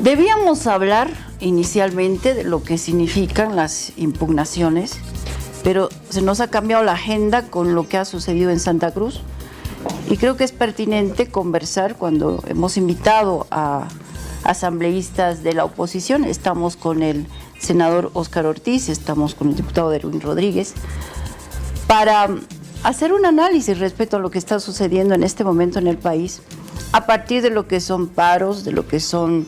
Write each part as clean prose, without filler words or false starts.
Debíamos hablar inicialmente de lo que significan las impugnaciones, pero se nos ha cambiado la agenda con lo que ha sucedido en Santa Cruz y creo que es pertinente conversar cuando hemos invitado a asambleístas de la oposición. Estamos con el senador Óscar Ortiz, estamos con el diputado Derwin Rodríguez, para hacer un análisis respecto a lo que está sucediendo en este momento en el país, a partir de lo que son paros, de lo que son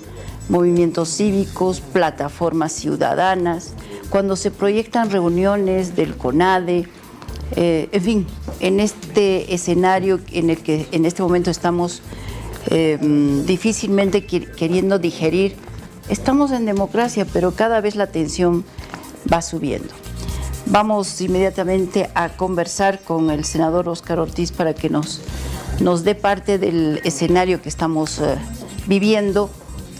movimientos cívicos, plataformas ciudadanas, cuando se proyectan reuniones del CONADE, en fin, en este escenario en el que en este momento estamos difícilmente queriendo digerir. Estamos en democracia, pero cada vez la tensión va subiendo. Vamos inmediatamente a conversar con el senador Óscar Ortiz para que nos dé parte del escenario que estamos viviendo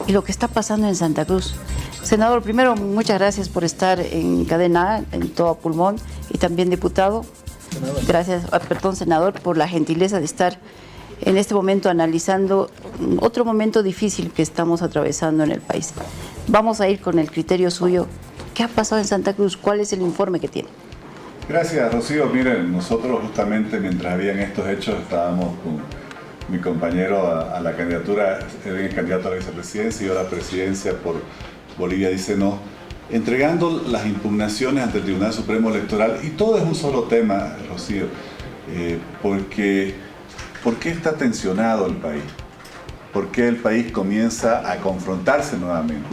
y lo que está pasando en Santa Cruz. Senador, primero, muchas gracias por estar en Cadena A, en todo pulmón, y también diputado. Gracias, senador, por la gentileza de estar en este momento analizando otro momento difícil que estamos atravesando en el país. Vamos a ir con el criterio suyo. ¿Qué ha pasado en Santa Cruz? ¿Cuál es el informe que tiene? Gracias, Rocío. Miren, nosotros justamente mientras habían estos hechos estábamos con mi compañero a la candidatura, él es candidato a la vicepresidencia y ahora presidencia por Bolivia Dice No, entregando las impugnaciones ante el Tribunal Supremo Electoral, y todo es un solo tema, Rocío, porque ¿por qué está tensionado el país? ¿Por qué el país comienza a confrontarse nuevamente?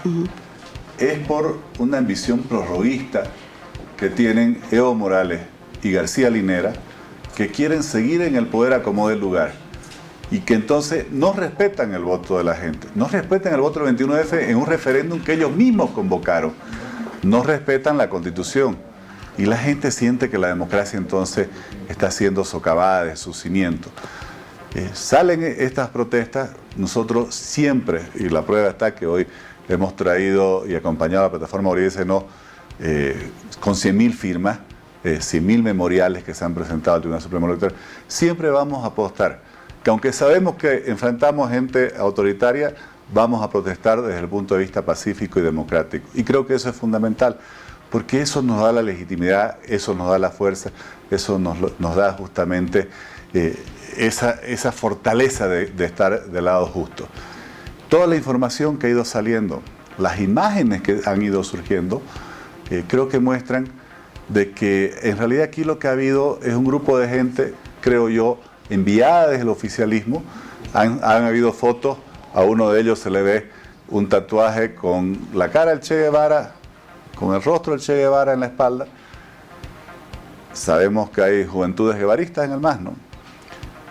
Es por una ambición prorroguista que tienen Evo Morales y García Linera, que quieren seguir en el poder a como dé lugar, y que entonces no respetan el voto de la gente, no respetan el voto del 21F en un referéndum que ellos mismos convocaron, no respetan la Constitución, y la gente siente que la democracia entonces está siendo socavada de sus cimientos. Salen estas protestas, nosotros siempre, y la prueba está que hoy hemos traído y acompañado a la plataforma Bolivia Dice No con 100.000 firmas, 100.000 memoriales que se han presentado al Tribunal Supremo Electoral. Siempre vamos a apostar que, aunque sabemos que enfrentamos gente autoritaria, vamos a protestar desde el punto de vista pacífico y democrático. Y creo que eso es fundamental, porque eso nos da la legitimidad, eso nos da la fuerza, eso nos da justamente esa fortaleza de estar del lado justo. Toda la información que ha ido saliendo, las imágenes que han ido surgiendo, creo que muestran de que en realidad aquí lo que ha habido es un grupo de gente, creo yo, enviada desde el oficialismo. Han habido fotos, a uno de ellos se le ve un tatuaje con la cara del Che Guevara, con el rostro del Che Guevara en la espalda. Sabemos que hay juventudes guevaristas en el MAS, ¿no?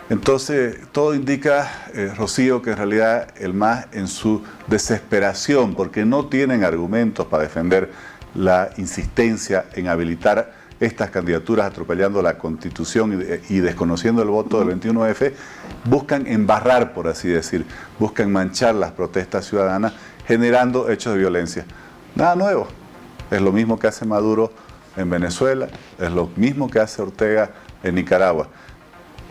Entonces, todo indica, Rocío, que en realidad el MAS, en su desesperación, porque no tienen argumentos para defender la insistencia en habilitar estas candidaturas, atropellando la Constitución y desconociendo el voto del 21F, buscan embarrar, por así decir, buscan manchar las protestas ciudadanas, generando hechos de violencia. Nada nuevo, es lo mismo que hace Maduro en Venezuela, es lo mismo que hace Ortega en Nicaragua.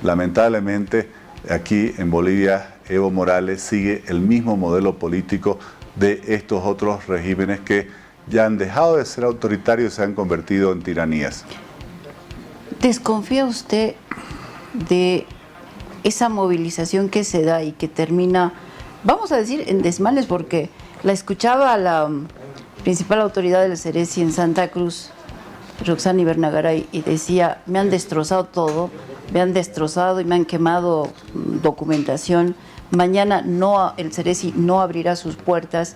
Lamentablemente, aquí en Bolivia, Evo Morales sigue el mismo modelo político de estos otros regímenes que ya han dejado de ser autoritarios y se han convertido en tiranías. ¿Desconfía usted de esa movilización que se da y que termina, vamos a decir, en desmanes? Porque la escuchaba a la principal autoridad del Ceresi en Santa Cruz, Roxana Ibernagaray, y decía: me han destrozado todo, me han destrozado y me han quemado documentación, mañana el Ceresi no abrirá sus puertas.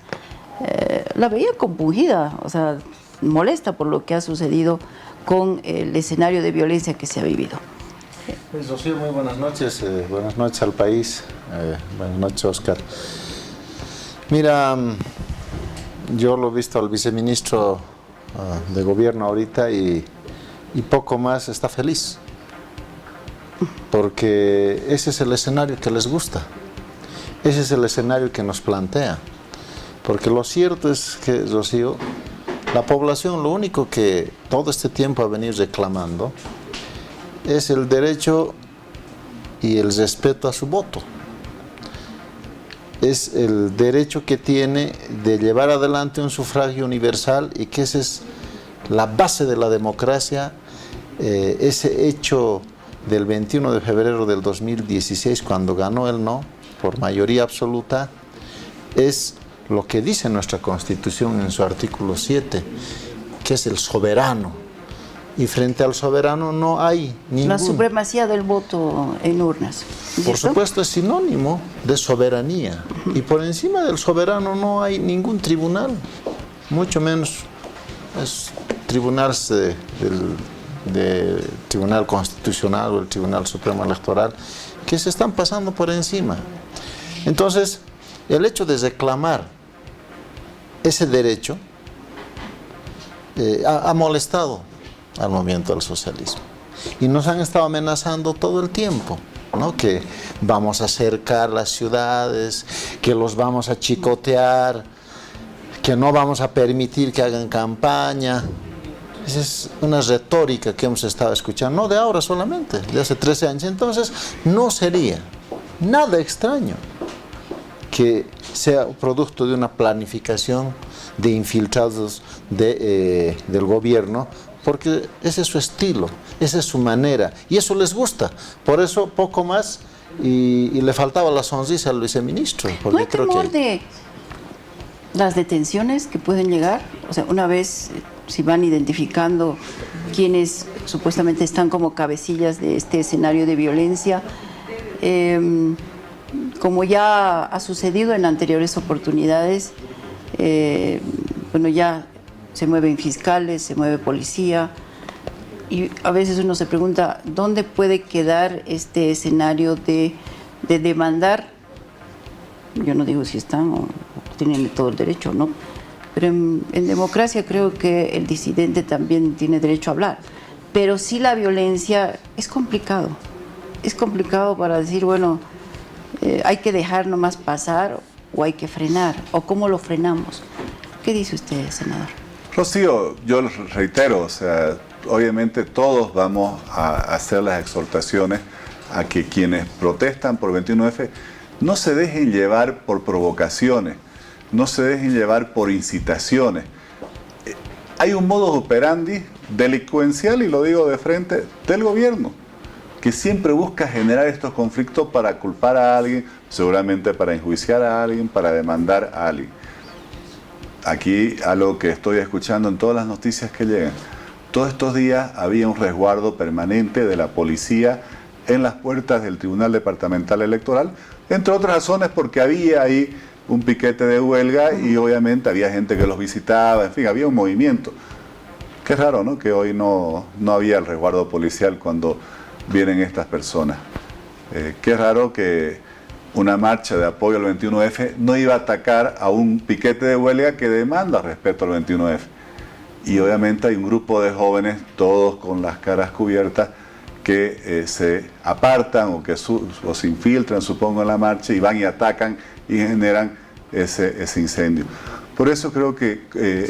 La veía compungida, o sea, molesta por lo que ha sucedido con el escenario de violencia que se ha vivido. Pues, Rocío, muy buenas noches al país, buenas noches, Óscar. Mira, yo lo he visto al viceministro de gobierno ahorita y poco más está feliz, porque ese es el escenario que les gusta, ese es el escenario que nos plantea. Porque lo cierto es que, Rocío, la población lo único que todo este tiempo ha venido reclamando es el derecho y el respeto a su voto. es el derecho que tiene de llevar adelante un sufragio universal, y que esa es la base de la democracia. Ese hecho del 21 de febrero del 2016, cuando ganó el no por mayoría absoluta, es lo que dice nuestra Constitución en su artículo 7, que es el soberano. Y frente al soberano no hay ningún... La supremacía del voto en urnas. Por supuesto, es sinónimo de soberanía. Y por encima del soberano no hay ningún tribunal, mucho menos es tribunal del Tribunal Constitucional o el Tribunal Supremo Electoral, que se están pasando por encima. Entonces, el hecho de reclamar ese derecho ha molestado al movimiento del socialismo, y nos han estado amenazando todo el tiempo, ¿no? Que vamos a cercar las ciudades, que los vamos a chicotear, que no vamos a permitir que hagan campaña. Esa es una retórica que hemos estado escuchando, no de ahora solamente, de hace 13 años. Entonces, no sería nada extraño que sea producto de una planificación de infiltrados del gobierno, porque ese es su estilo, esa es su manera, y eso les gusta. Por eso, poco más, y le faltaba la sonrisa al viceministro. ¿No hay temor de las detenciones que pueden llegar? O sea, una vez, si van identificando quienes supuestamente están como cabecillas de este escenario de violencia, como ya ha sucedido en anteriores oportunidades, bueno, ya se mueven fiscales, se mueve policía, y a veces uno se pregunta dónde puede quedar este escenario de demandar. Yo no digo si están o tienen todo el derecho, ¿no? Pero en democracia creo que el disidente también tiene derecho a hablar. Pero sí, la violencia es complicado. Es complicado para decir, bueno, hay que dejar nomás pasar, o hay que frenar, o cómo lo frenamos. ¿Qué dice usted, senador? Rocío, yo reitero, o sea, obviamente todos vamos a hacer las exhortaciones a que quienes protestan por 21F no se dejen llevar por provocaciones, no se dejen llevar por incitaciones. Hay un modus operandi delincuencial, y lo digo de frente, del gobierno, que siempre busca generar estos conflictos para culpar a alguien, seguramente para enjuiciar a alguien, para demandar a alguien. Aquí, algo que estoy escuchando en todas las noticias que llegan, todos estos días había un resguardo permanente de la policía en las puertas del Tribunal Departamental Electoral, entre otras razones porque había ahí un piquete de huelga y obviamente había gente que los visitaba, en fin, había un movimiento. Qué raro, ¿no?, que hoy no había el resguardo policial cuando vienen estas personas. Qué raro que una marcha de apoyo al 21F no iba a atacar a un piquete de huelga que demanda respeto al 21F. Y obviamente hay un grupo de jóvenes, todos con las caras cubiertas, que se apartan o se infiltran, supongo, en la marcha, y van y atacan y generan ese incendio. Por eso creo que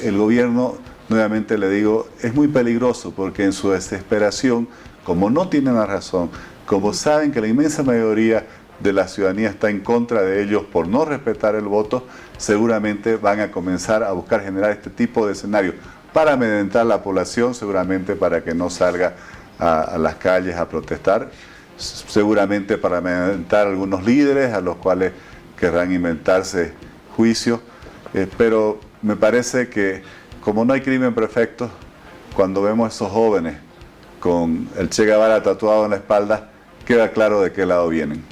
el gobierno, nuevamente le digo, es muy peligroso, porque en su desesperación, como no tienen la razón, como saben que la inmensa mayoría de la ciudadanía está en contra de ellos por no respetar el voto, seguramente van a comenzar a buscar generar este tipo de escenarios para amedrentar a la población, seguramente para que no salga a las calles a protestar, seguramente para amedrentar a algunos líderes a los cuales querrán inventarse juicios, pero me parece que como no hay crimen perfecto, cuando vemos a esos jóvenes con el Che Guevara tatuado en la espalda, queda claro de qué lado vienen.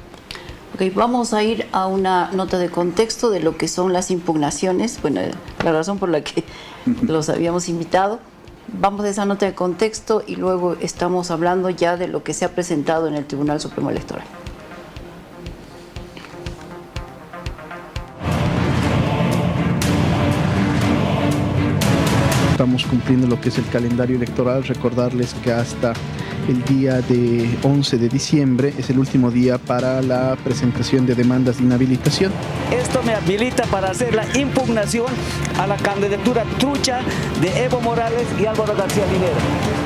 Ok, vamos a ir a una nota de contexto de lo que son las impugnaciones, bueno, la razón por la que los habíamos invitado. Vamos a esa nota de contexto y luego estamos hablando ya de lo que se ha presentado en el Tribunal Supremo Electoral. Estamos cumpliendo lo que es el calendario electoral. Recordarles que hasta el día de 11 de diciembre es el último día para la presentación de demandas de inhabilitación. Esto me habilita para hacer la impugnación a la candidatura trucha de Evo Morales y Álvaro García Linera,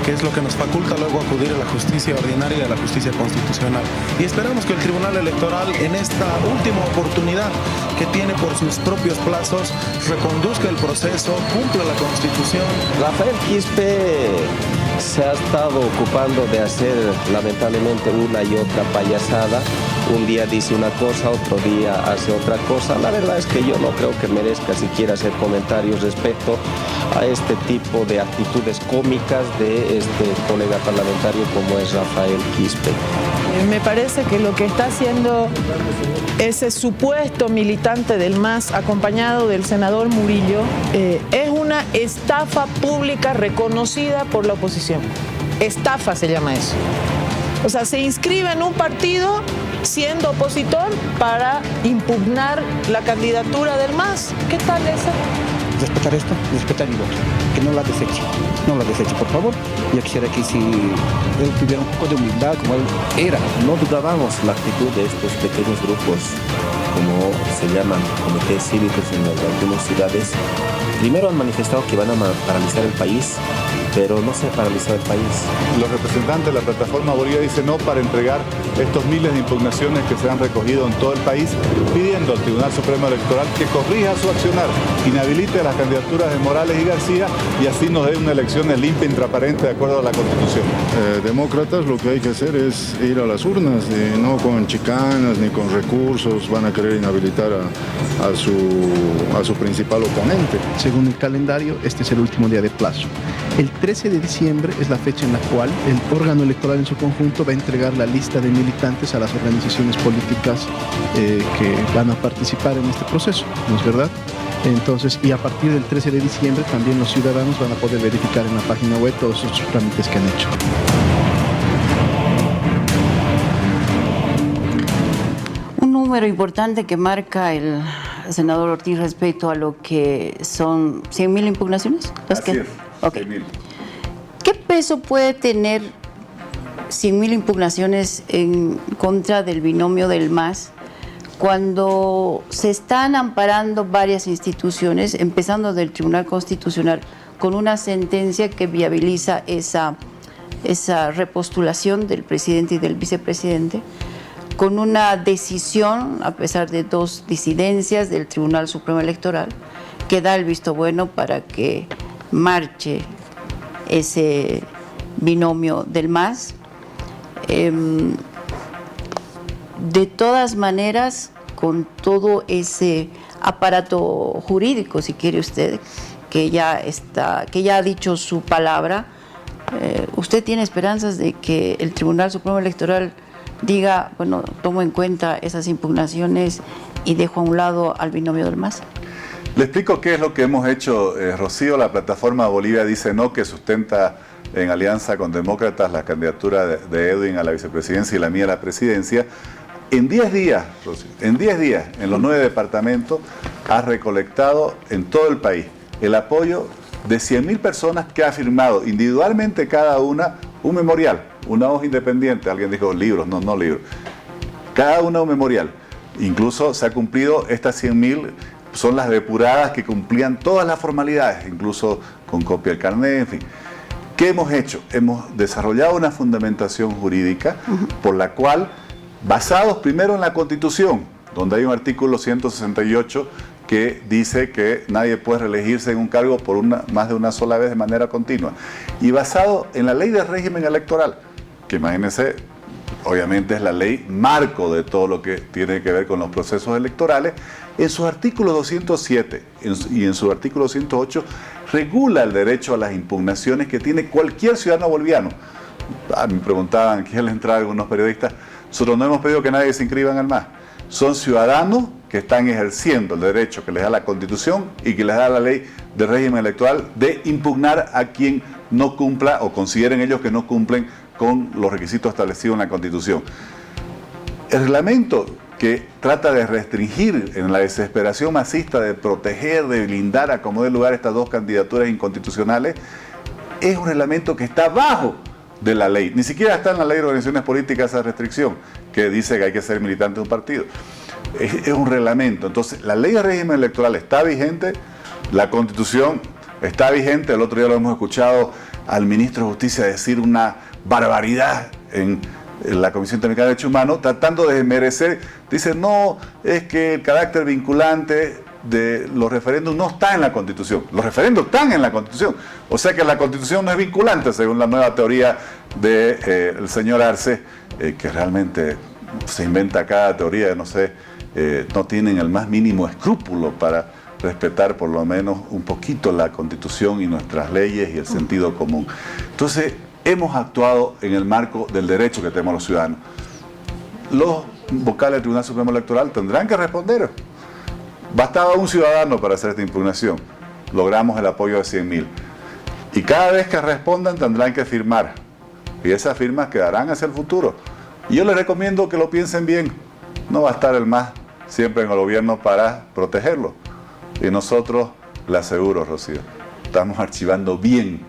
que es lo que nos faculta luego acudir a la justicia ordinaria y a la justicia constitucional. Y esperamos que el Tribunal Electoral, en esta última oportunidad que tiene por sus propios plazos, reconduzca el proceso, cumpla la Constitución. Rafael Quispe se ha estado ocupando de hacer lamentablemente una y otra payasada. Un día dice una cosa, otro día hace otra cosa. La verdad es que yo no creo que merezca siquiera hacer comentarios respecto a este tipo de actitudes cómicas de este colega parlamentario como es Rafael Quispe. Me parece que lo que está haciendo ese supuesto militante del MAS acompañado del senador Murillo es una estafa pública reconocida por la oposición. Estafa se llama eso. O sea, se inscribe en un partido siendo opositor para impugnar la candidatura del MAS. ¿Qué tal eso? Respetar esto, respetar mi voto, que no la deseche, por favor. Yo quisiera que si él tuviera un poco de humildad como él era. No dudábamos la actitud de estos pequeños grupos, como se llaman comités cívicos en algunas ciudades. Primero han manifestado que van a paralizar el país, pero no se ha paralizado el país. Los representantes de la plataforma Bolivia dicen no para entregar estos miles de impugnaciones que se han recogido en todo el país, pidiendo al Tribunal Supremo Electoral que corrija su accionar, inhabilite las candidaturas de Morales y García y así nos dé una elección limpia y transparente de acuerdo a la Constitución. Demócratas lo que hay que hacer es ir a las urnas, y no con chicanas ni con recursos van a querer inhabilitar a su principal oponente. Según el calendario, este es el último día de plazo. El 13 de diciembre es la fecha en la cual el órgano electoral en su conjunto va a entregar la lista de militantes a las organizaciones políticas que van a participar en este proceso, ¿no es verdad? Entonces, y a partir del 13 de diciembre también los ciudadanos van a poder verificar en la página web todos sus trámites que han hecho. Un número importante que marca el senador Ortiz respecto a lo que son 100.000 impugnaciones. Así es. Okay. ¿Qué peso puede tener 100.000 impugnaciones en contra del binomio del MAS cuando se están amparando varias instituciones, empezando del Tribunal Constitucional, con una sentencia que viabiliza esa repostulación del presidente y del vicepresidente, con una decisión, a pesar de 2 disidencias del Tribunal Supremo Electoral, que da el visto bueno para que marche ese binomio del MAS? De todas maneras, con todo ese aparato jurídico, si quiere usted, que ya ha dicho su palabra, ¿usted tiene esperanzas de que el Tribunal Supremo Electoral diga, bueno, tomo en cuenta esas impugnaciones y dejo a un lado al binomio del MAS? Le explico qué es lo que hemos hecho, Rocío. La plataforma Bolivia dice no, que sustenta en alianza con demócratas la candidatura de Edwin a la vicepresidencia y la mía a la presidencia. En 10 días, Rocío, en los 9 departamentos, ha recolectado en todo el país el apoyo de 100.000 personas que ha firmado individualmente cada una un memorial, una hoja independiente. Alguien dijo libros, no libros. Cada una un memorial. Incluso se ha cumplido estas 100.000. Son las depuradas que cumplían todas las formalidades, incluso con copia del carnet, en fin. ¿Qué hemos hecho? Hemos desarrollado una fundamentación jurídica por la cual, basados primero en la Constitución, donde hay un artículo 168 que dice que nadie puede reelegirse en un cargo por más de una sola vez de manera continua, y basado en la ley de régimen electoral, que imagínense, obviamente es la ley marco de todo lo que tiene que ver con los procesos electorales. En su artículo 207 y en su artículo 108 regula el derecho a las impugnaciones que tiene cualquier ciudadano boliviano. Me preguntaban, ¿quién le entraba algunos periodistas? Nosotros no hemos pedido que nadie se inscriban al MAS. Son ciudadanos que están ejerciendo el derecho que les da la Constitución y que les da la ley de régimen electoral de impugnar a quien no cumpla o consideren ellos que no cumplen con los requisitos establecidos en la Constitución. El reglamento que trata de restringir en la desesperación masista de proteger, de blindar a como dé lugar estas 2 candidaturas inconstitucionales, es un reglamento que está bajo de la ley. Ni siquiera está en la ley de organizaciones políticas esa restricción que dice que hay que ser militante de un partido. Es un reglamento. Entonces, la ley de régimen electoral está vigente, la Constitución está vigente. El otro día lo hemos escuchado al ministro de Justicia decir una barbaridad en la Comisión Interamericana de Derechos Humanos, tratando de desmerecer, dice, no, es que el carácter vinculante de los referéndums no está en la Constitución. Los referéndums están en la Constitución. O sea que la Constitución no es vinculante, según la nueva teoría del señor Arce, que realmente se inventa cada teoría, no sé, no tienen el más mínimo escrúpulo para respetar por lo menos un poquito la Constitución y nuestras leyes y el sentido común. Entonces, hemos actuado en el marco del derecho que tenemos los ciudadanos. Los vocales del Tribunal Supremo Electoral tendrán que responder. Bastaba un ciudadano para hacer esta impugnación. Logramos el apoyo de 100.000. Y cada vez que respondan tendrán que firmar. Y esas firmas quedarán hacia el futuro. Y yo les recomiendo que lo piensen bien. No va a estar el MAS siempre en el gobierno para protegerlo. Y nosotros, le aseguro, Rocío, estamos archivando bien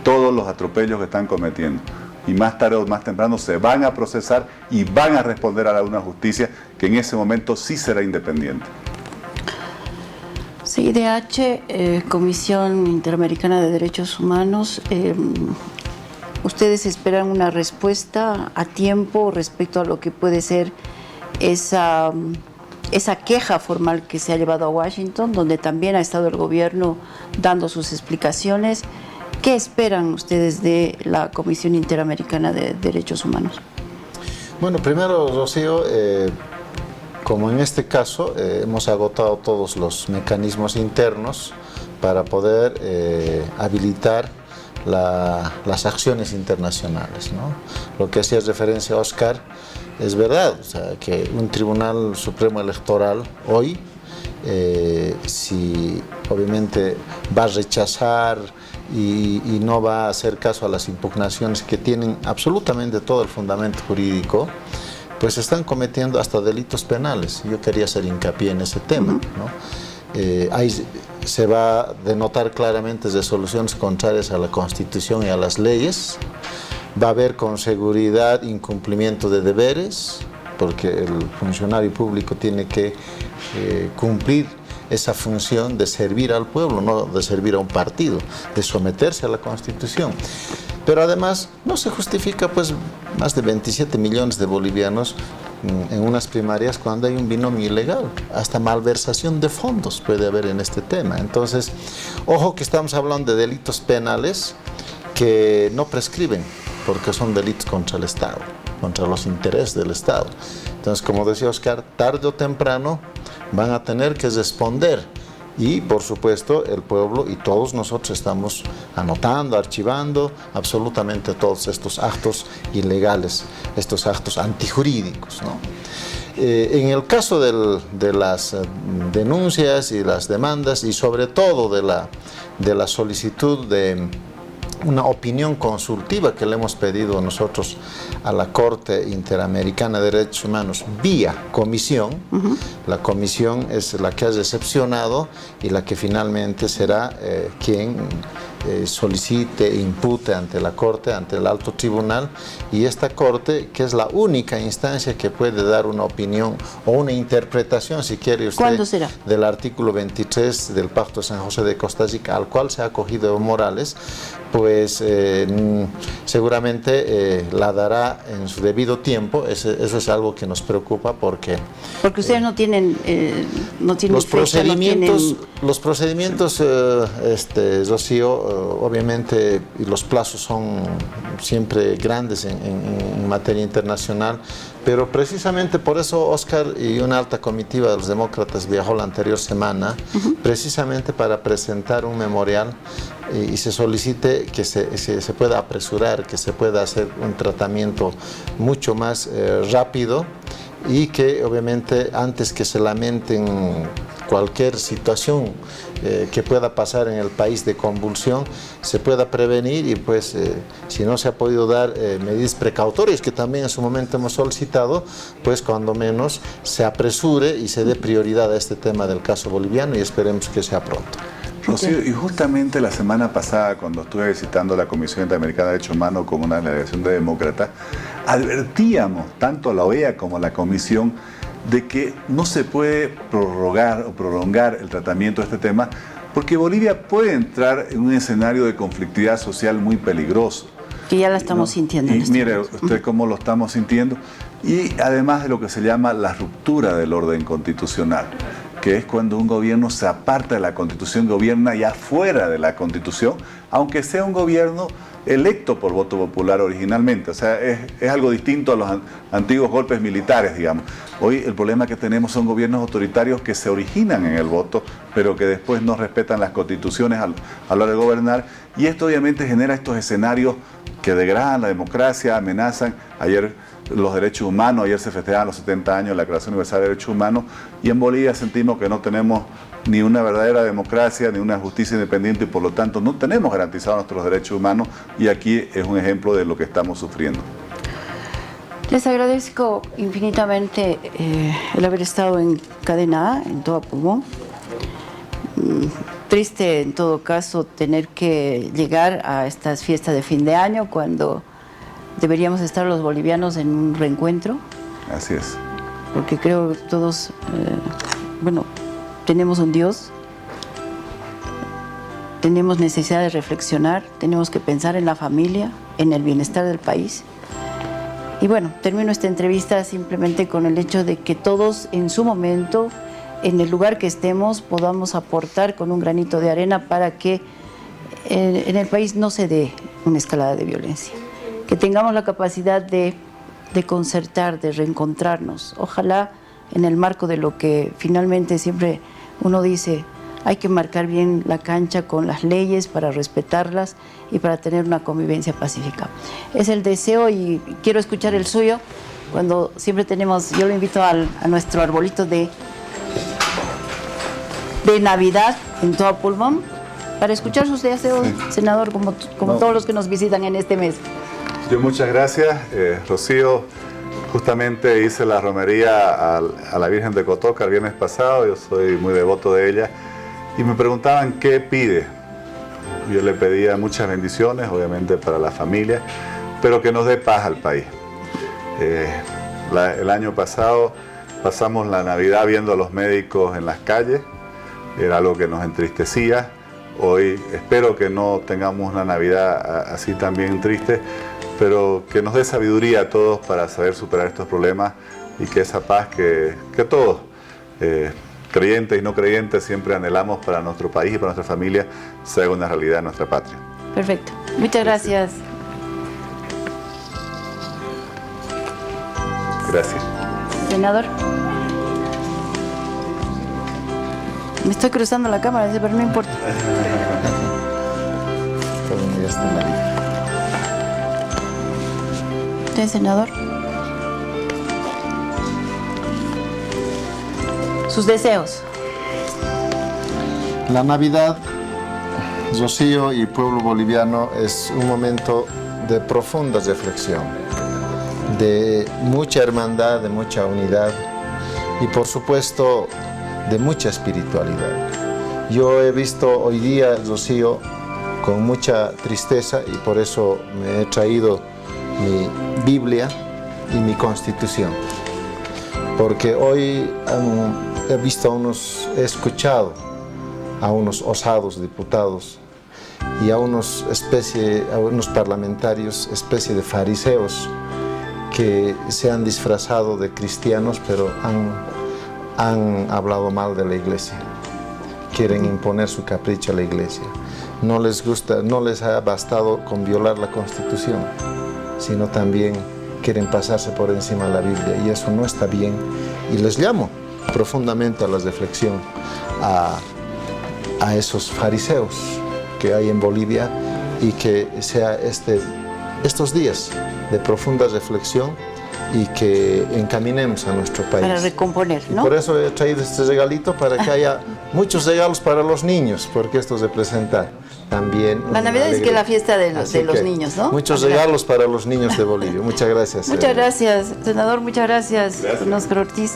todos los atropellos que están cometiendo. Y más tarde o más temprano se van a procesar y van a responder a una justicia que en ese momento sí será independiente. CIDH, Comisión Interamericana de Derechos Humanos, ¿ustedes esperan una respuesta a tiempo respecto a lo que puede ser esa queja formal que se ha llevado a Washington, donde también ha estado el gobierno dando sus explicaciones? ¿Qué esperan ustedes de la Comisión Interamericana de Derechos Humanos? Bueno, primero, Rocío, como en este caso hemos agotado todos los mecanismos internos para poder habilitar las acciones internacionales, ¿no? Lo que hacía referencia a Oscar es verdad, o sea, que un Tribunal Supremo Electoral hoy, si obviamente va a rechazar y no va a hacer caso a las impugnaciones que tienen absolutamente todo el fundamento jurídico, pues están cometiendo hasta delitos penales. Yo quería hacer hincapié en ese tema, ¿no? Ahí se va a denotar claramente resoluciones contrarias a la Constitución y a las leyes. Va a haber con seguridad incumplimiento de deberes, porque el funcionario público tiene que cumplir esa función de servir al pueblo, no de servir a un partido, de someterse a la Constitución. Pero además no se justifica pues más de 27 millones de bolivianos en unas primarias cuando hay un binomio ilegal. Hasta malversación de fondos puede haber en este tema. Entonces, ojo que estamos hablando de delitos penales que no prescriben, porque son delitos contra el Estado, contra los intereses del Estado. Entonces, como decía Oscar, tarde o temprano van a tener que responder. Y, por supuesto, el pueblo y todos nosotros estamos anotando, archivando absolutamente todos estos actos ilegales, estos actos antijurídicos, ¿no? En el caso de las denuncias y las demandas, y sobre todo de la solicitud de una opinión consultiva que le hemos pedido nosotros a la Corte Interamericana de Derechos Humanos vía comisión. La comisión es la que ha recepcionado y la que finalmente será quien solicite, impute ante la Corte, ante el Alto Tribunal, y esta Corte, que es la única instancia que puede dar una opinión o una interpretación, si quiere usted, ¿cuándo será? Del artículo 23 del Pacto de San José de Costa Rica, al cual se ha acogido Evo Morales, pues seguramente la dará en su debido tiempo. Eso es algo que nos preocupa porque ustedes no tienen los fecha, procedimientos, Rocío, obviamente, y los plazos son siempre grandes en materia internacional, pero precisamente por eso Oscar y una alta comitiva de los demócratas viajó la anterior semana, precisamente para presentar un memorial y se solicite que se pueda apresurar, que se pueda hacer un tratamiento mucho más rápido, y que obviamente antes que se lamenten cualquier situación que pueda pasar en el país de convulsión, se pueda prevenir, y pues si no se ha podido dar medidas precautorias, que también en su momento hemos solicitado, pues cuando menos se apresure y se dé prioridad a este tema del caso boliviano, y esperemos que sea pronto. Rocío, y justamente la semana pasada, cuando estuve visitando la Comisión Interamericana de Derechos Humanos con una delegación de demócratas, advertíamos tanto a la OEA como a la Comisión de que no se puede prorrogar o prolongar el tratamiento de este tema, porque Bolivia puede entrar en un escenario de conflictividad social muy peligroso. Que ya la estamos sintiendo. Y mire usted cómo lo estamos sintiendo. Y además de lo que se llama la ruptura del orden constitucional, que es cuando un gobierno se aparta de la Constitución, gobierna ya fuera de la Constitución, aunque sea un gobierno electo por voto popular originalmente. O sea, es algo distinto a los antiguos golpes militares, digamos. Hoy el problema que tenemos son gobiernos autoritarios que se originan en el voto, pero que después no respetan las constituciones a la hora de gobernar. Y esto obviamente genera estos escenarios que degradan la democracia, amenazan. Ayer los derechos humanos, ayer se festejaban los 70 años de la Declaración Universal de Derechos Humanos, y en Bolivia sentimos que no tenemos ni una verdadera democracia, ni una justicia independiente, y por lo tanto no tenemos garantizados nuestros derechos humanos, y aquí es un ejemplo de lo que estamos sufriendo. Les agradezco infinitamente el haber estado en Cadena A, en Todo Pulmón. Triste en todo caso tener que llegar a estas fiestas de fin de año cuando deberíamos estar los bolivianos en un reencuentro. Así es. Porque creo que todos, tenemos un Dios, tenemos necesidad de reflexionar, tenemos que pensar en la familia, en el bienestar del país. Y bueno, termino esta entrevista simplemente con el hecho de que todos en su momento, en el lugar que estemos, podamos aportar con un granito de arena para que en el país no se dé una escalada de violencia. Que tengamos la capacidad de concertar, de reencontrarnos. Ojalá en el marco de lo que finalmente siempre uno dice, hay que marcar bien la cancha con las leyes para respetarlas y para tener una convivencia pacífica. Es el deseo y quiero escuchar el suyo cuando siempre tenemos, yo lo invito a nuestro arbolito de Navidad en Todo Pulmón para escuchar sus deseos, senador, como todos los que nos visitan en este mes. Yo muchas gracias, Rocío. Justamente hice la romería a la Virgen de Cotoca el viernes pasado, yo soy muy devoto de ella, y me preguntaban qué pide. Yo le pedía muchas bendiciones, obviamente para la familia, pero que nos dé paz al país. El año pasado pasamos la Navidad viendo a los médicos en las calles, era algo que nos entristecía. Hoy espero que no tengamos una Navidad así también triste, pero que nos dé sabiduría a todos para saber superar estos problemas y que esa paz que todos, creyentes y no creyentes, siempre anhelamos para nuestro país y para nuestra familia, se haga una realidad en nuestra patria. Perfecto. Muchas gracias. Gracias. Senador. Me estoy cruzando la cámara, pero no importa. ¿Usted, senador? Sus deseos. La Navidad, Rocío y pueblo boliviano, es un momento de profunda reflexión, de mucha hermandad, de mucha unidad y por supuesto de mucha espiritualidad. Yo he visto hoy día, Rocío, con mucha tristeza, y por eso me he traído mi Biblia y mi Constitución, porque hoy he escuchado a unos osados diputados y a unos parlamentarios, especie de fariseos, que se han disfrazado de cristianos, pero han hablado mal de la iglesia. Quieren imponer su capricho a la iglesia. No les gusta, no les ha bastado con violar la Constitución, sino también quieren pasarse por encima de la Biblia, y eso no está bien. Y les llamo profundamente a la reflexión a esos fariseos que hay en Bolivia, y que sea estos días de profunda reflexión y que encaminemos a nuestro país. Para recomponer, ¿no? Y por eso he traído este regalito, para que haya muchos regalos para los niños, porque esto representa también la Navidad es que la fiesta de los niños, ¿no? Muchos regalos para los niños de Bolivia. Muchas gracias. Muchas gracias, senador, muchas gracias, Oscar Ortiz.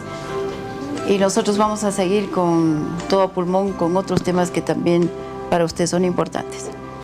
Y nosotros vamos a seguir con Todo Pulmón, con otros temas que también para usted son importantes.